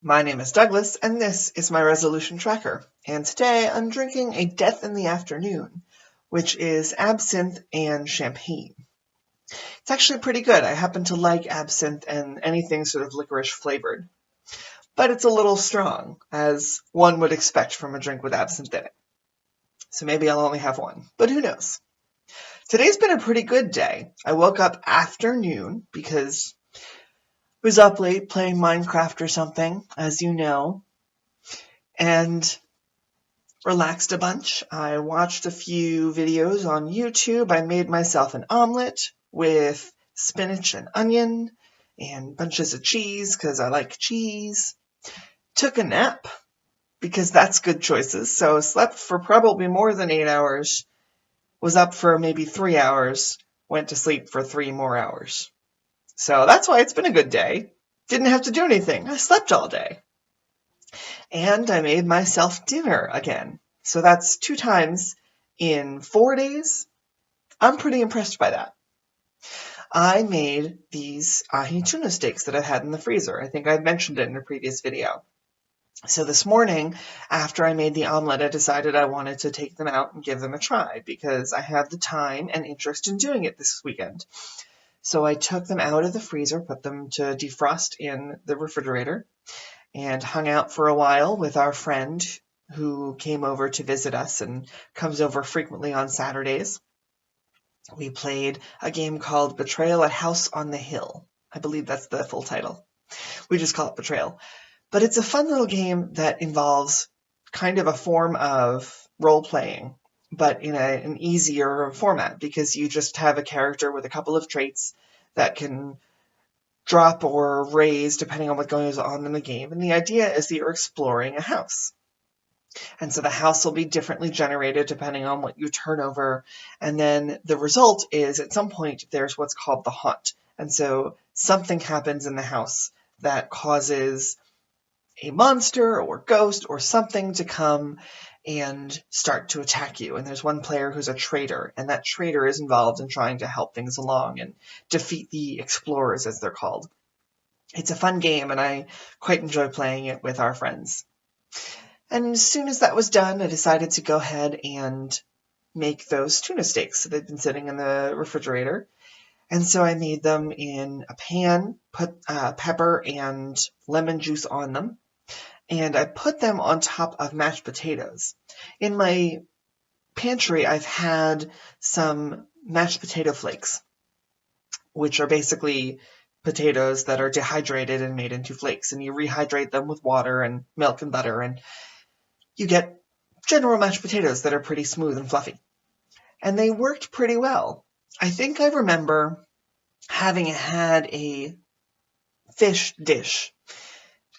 My name is Douglas, and this is my resolution tracker. And today I'm drinking a Death in the Afternoon, which is absinthe and champagne. It's actually pretty good. I happen to like absinthe and anything sort of licorice flavored. But it's a little strong, as one would expect from a drink with absinthe in it. So maybe I'll only have one, but who knows? Today's been a pretty good day. I woke up after noon because I was up late playing Minecraft or something, as you know, and relaxed a bunch. I watched a few videos on YouTube. I made myself an omelet with spinach and onion and bunches of cheese because I like cheese. Took a nap because that's good choices. So slept for probably more than 8 hours. Was up for maybe 3 hours. Went to sleep for 3 more hours. So that's why it's been a good day. Didn't have to do anything. I slept all day. And I made myself dinner again. So that's 2 times in 4 days. I'm pretty impressed by that. I made these ahi tuna steaks that I had in the freezer. I think I mentioned it in a previous video. So this morning, after I made the omelet, I decided I wanted to take them out and give them a try because I had the time and interest in doing it this weekend. So I took them out of the freezer, put them to defrost in the refrigerator, and hung out for a while with our friend who came over to visit us and comes over frequently on Saturdays. We played a game called Betrayal, a House on the Hill. I believe that's the full title. We just call it Betrayal. But it's a fun little game that involves kind of a form of role-playing, but in an easier format because you just have a character with a couple of traits that can drop or raise depending on what goes on in the game. And the idea is that you're exploring a house. And so the house will be differently generated depending on what you turn over. And then the result is at some point there's what's called the haunt. And so something happens in the house that causes a monster or ghost or something to come and start to attack you. And there's one player who's a traitor, and that traitor is involved in trying to help things along and defeat the explorers, as they're called. It's a fun game, and I quite enjoy playing it with our friends. And as soon as that was done, I decided to go ahead and make those tuna steaks. So they'd been sitting in the refrigerator. And so I made them in a pan, put pepper and lemon juice on them, and I put them on top of mashed potatoes. In my pantry, I've had some mashed potato flakes, which are basically potatoes that are dehydrated and made into flakes, and you rehydrate them with water and milk and butter, and you get general mashed potatoes that are pretty smooth and fluffy. And they worked pretty well. I think I remember having had a fish dish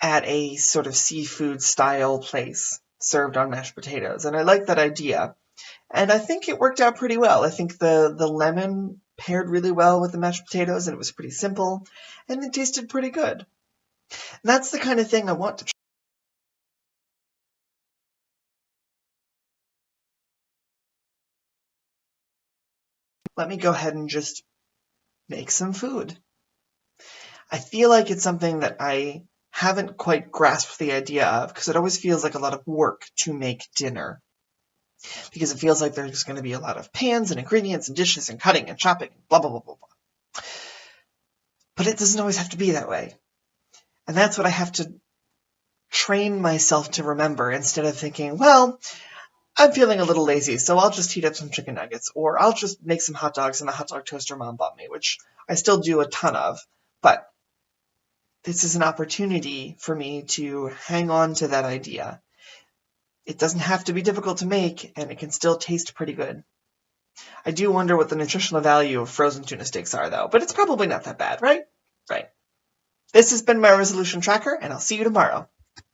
at a sort of seafood style place served on mashed potatoes, and I like that idea. And I think it worked out pretty well. I think the lemon paired really well with the mashed potatoes, and it was pretty simple, and it tasted pretty good. And that's the kind of thing I want to try. Let me go ahead and just make some food. I feel like it's something that I haven't quite grasped the idea of because it always feels like a lot of work to make dinner. Because it feels like there's going to be a lot of pans and ingredients and dishes and cutting and chopping and blah, blah, blah, blah, blah. But it doesn't always have to be that way. And that's what I have to train myself to remember instead of thinking, well, I'm feeling a little lazy, so I'll just heat up some chicken nuggets, or I'll just make some hot dogs in the hot dog toaster Mom bought me, which I still do a ton of, but this is an opportunity for me to hang on to that idea. It doesn't have to be difficult to make, and it can still taste pretty good. I do wonder what the nutritional value of frozen tuna steaks are, though, but it's probably not that bad, right? Right. This has been my resolution tracker, and I'll see you tomorrow.